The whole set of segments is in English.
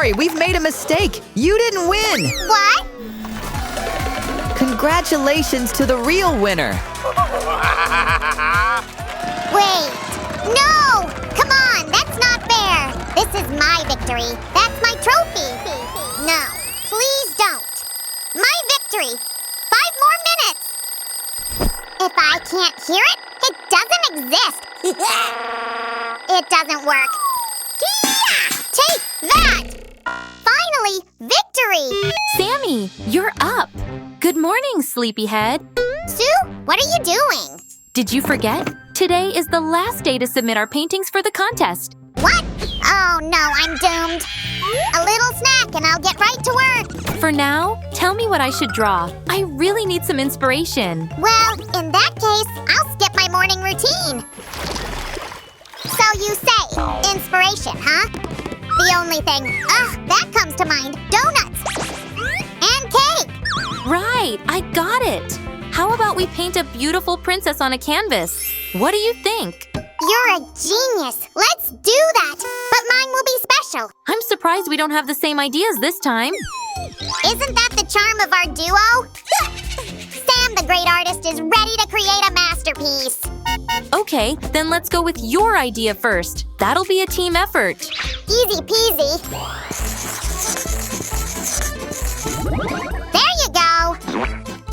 sorry, we've made a mistake. You didn't win. What? Congratulations to the real winner. Wait. No! Come on, that's not fair. This is my victory. That's my trophy. No, please don't. My victory. 5 more minutes. If I can't hear it, it doesn't exist. It doesn't work. Take that! Finally, victory! Sammy, you're up. Good morning, sleepyhead. Sue, what are you doing? Did you forget? Today is the last day to submit our paintings for the contest. What? Oh no, I'm doomed. A little snack and I'll get right to work. For now, tell me what I should draw. I really need some inspiration. Well, in that case, I'll skip my morning routine. So you say, inspiration, huh? The only thing, that comes to mind, donuts. And cake. Right, I got it. How about we paint a beautiful princess on a canvas? What do you think? You're a genius. Let's do that. But mine will be special. I'm surprised we don't have the same ideas this time. Isn't that the charm of our duo? Sam, the great artist, is ready to create a masterpiece. Okay, then let's go with your idea first. That'll be a team effort. Easy peasy. There you go.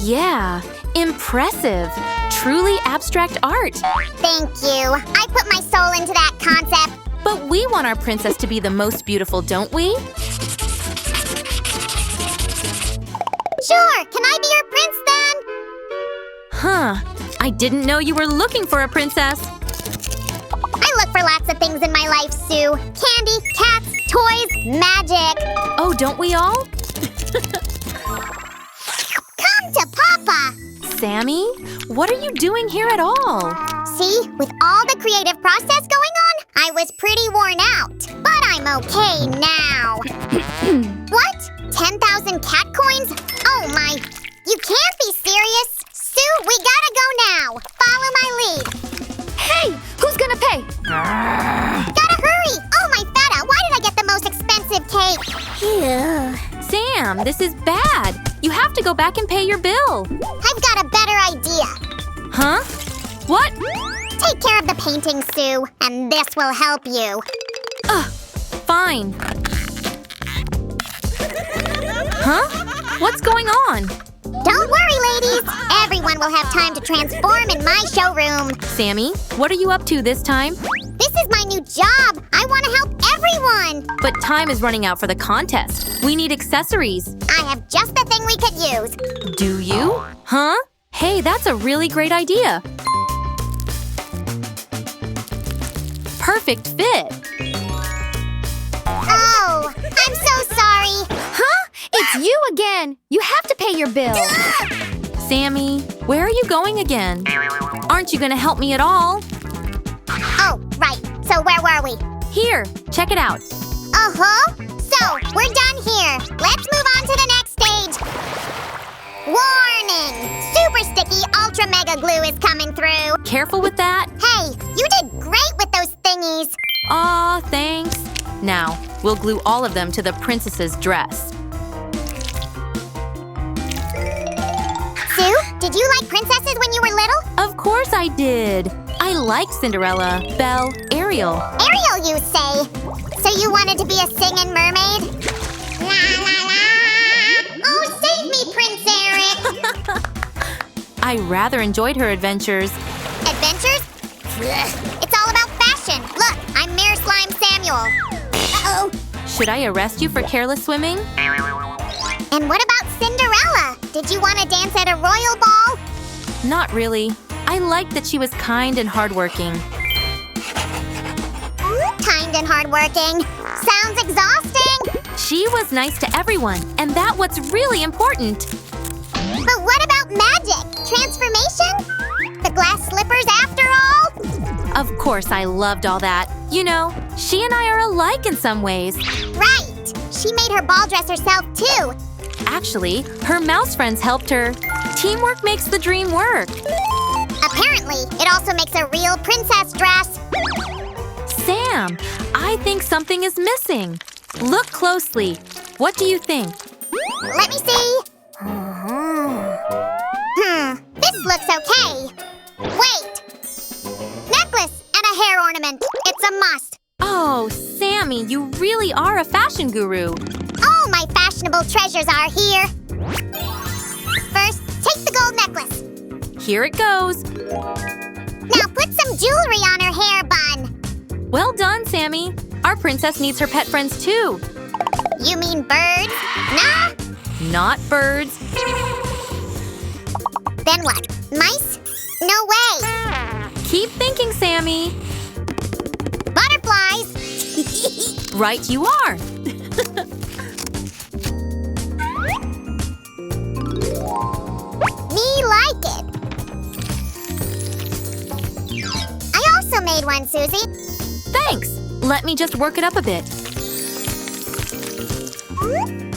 Yeah, impressive. Truly abstract art. Thank you. I put my soul into that concept. But we want our princess to be the most beautiful, don't we? Sure, can I be your prince then? Huh, I didn't know you were looking for a princess. I look for lots of things in my life, Sue. Candy, cats, toys, magic. Oh, don't we all? Come to Papa. Sammy, what are you doing here at all? See, with all the creative process going on, I was pretty worn out. But I'm okay now. What? 10,000 cat coins? Oh my, you can't be serious. Sue, we gotta go now. Follow my lead. Hey, who's gonna pay? Gotta hurry. Oh my feta, why did I get the most expensive cake? Sam, this is bad. You have to go back and pay your bill. I've got a better idea. Huh? What? Take care of the painting, Sue, and this will help you. Fine. Huh? What's going on? Don't worry, ladies. Everyone will have time to transform in my showroom. Sammy, what are you up to this time? This is my new job. I want to help everyone. But time is running out for the contest. We need accessories. I have just the thing we could use. Do you? Huh? Hey, that's a really great idea. Perfect fit. Oh, I'm so sorry. Huh? It's you again. You have to pay your bill. Sammy, where are you going again? Aren't you going to help me at all? Oh, right. So where were we? Here, check it out. Uh-huh. So, we're done here. Let's move on to the next stage. Warning! Super sticky ultra mega glue is coming through. Careful with that. Hey, you did great with those thingies. Aw, thanks. Now, we'll glue all of them to the princess's dress. Sue, did you like princesses when you were little? Of course I did. I like Cinderella, Belle, Ariel. Ariel, you say? So you wanted to be a singing mermaid? La la la! Oh, save me, Prince Eric! I rather enjoyed her adventures. Adventures? It's all about fashion. Look, I'm Mayor Slime Samuel. Uh-oh. Should I arrest you for careless swimming? And what about Cinderella? Did you want to dance at a royal ball? Not really. I liked that she was kind and hardworking. Kind and hardworking. Sounds exhausting. She was nice to everyone, and that's what's really important. But what about magic? Transformation? The glass slippers after all? Of course I loved all that. You know, she and I are alike in some ways. Right. She made her ball dress herself, too. Actually, her mouse friends helped her. Teamwork makes the dream work. Apparently, it also makes a real princess dress. Sam, I think something is missing. Look closely. What do you think? Let me see. This looks okay. Wait. Necklace and a hair ornament. It's a must. Oh, Sammy, you really are a fashion guru. All my fashionable treasures are here. First, take the gold necklace. Here it goes. Now put some jewelry on her hair bun. Well done, Sammy. Our princess needs her pet friends too. You mean birds? Nah. Not birds. Then what? Mice? No way. Keep thinking, Sammy. Butterflies. Right you are. Me like it. I also made one, Susie. Thanks. Let me just work it up a bit.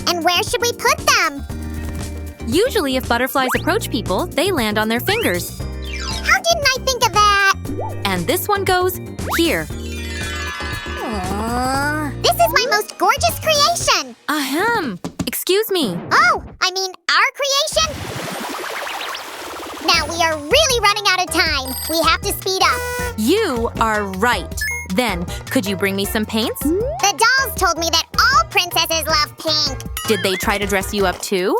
And where should we put them? Usually if butterflies approach people, they land on their fingers. How didn't I think of that? And this one goes here. This is my most gorgeous creation. Ahem. Excuse me. Oh, I mean our creation? Now we are really running out of time. We have to speed up. You are right. Then, could you bring me some paints? The dolls told me that all princesses love pink. Did they try to dress you up too?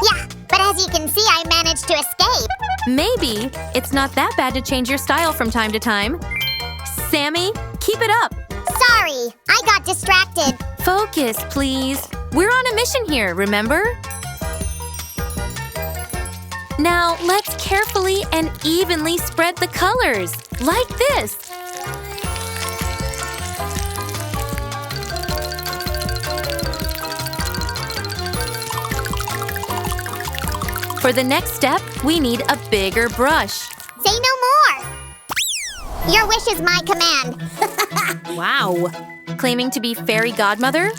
Yeah, but as you can see, I managed to escape. Maybe. It's not that bad to change your style from time to time. Sammy, keep it up. Sorry, I got distracted. Focus, please. We're on a mission here, remember? Now, let's carefully and evenly spread the colors, like this. For the next step, we need a bigger brush. Say no more. Your wish is my command. Wow. Claiming to be fairy godmother?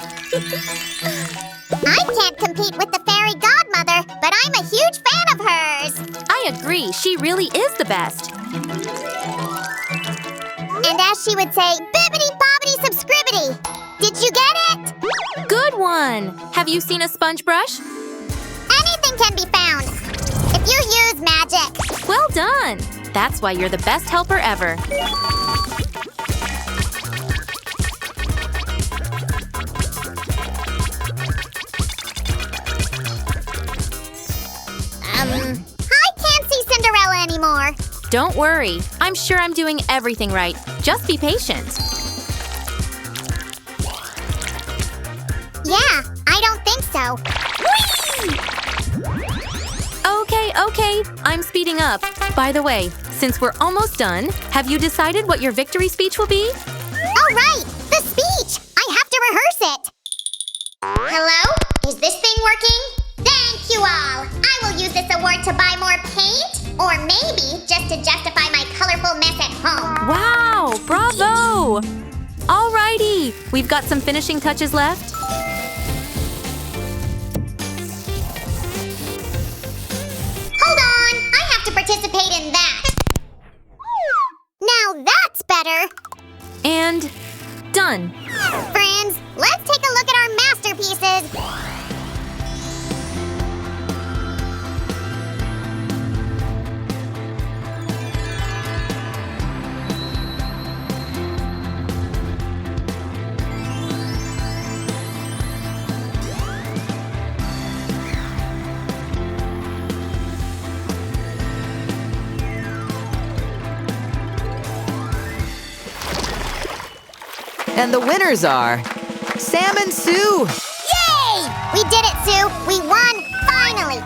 I can't compete with the fairy godmother, but I'm a huge fan of hers. I agree, she really is the best. And as she would say, bibbidi-bobbidi subscribity. Did you get it? Good one! Have you seen a sponge brush? Anything can be found. If you use magic. Well done! That's why you're the best helper ever. I can't see Cinderella anymore. Don't worry. I'm sure I'm doing everything right. Just be patient. Yeah, I don't think so. Okay. I'm speeding up. By the way, since we're almost done, have you decided what your victory speech will be? Oh, right! The speech! I have to rehearse it. Hello? Is this thing working? Thank you all! I will use this award to buy more paint, or maybe just to justify my colorful mess at home. Wow! Bravo! Alrighty, we've got some finishing touches left. Hold on! I have to participate in that. Now that's better. And done. Friends, let's take a look at our masterpieces. And the winners are Sam and Sue. Yay! We did it, Sue! We won, finally!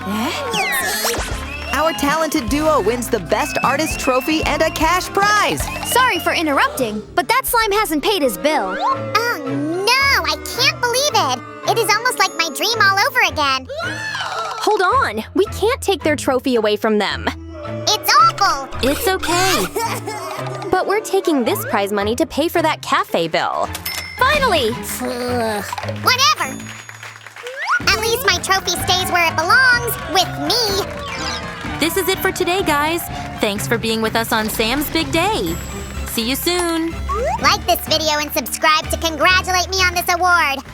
Our talented duo wins the Best Artist Trophy and a cash prize. Sorry for interrupting, but that slime hasn't paid his bill. Oh no, I can't believe it! It is almost like my dream all over again. Hold on, we can't take their trophy away from them. It's awful! It's okay. But we're taking this prize money to pay for that cafe bill. Finally! Whatever! At least my trophy stays where it belongs, with me. This is it for today, guys. Thanks for being with us on Sam's big day. See you soon! Like this video and subscribe to congratulate me on this award.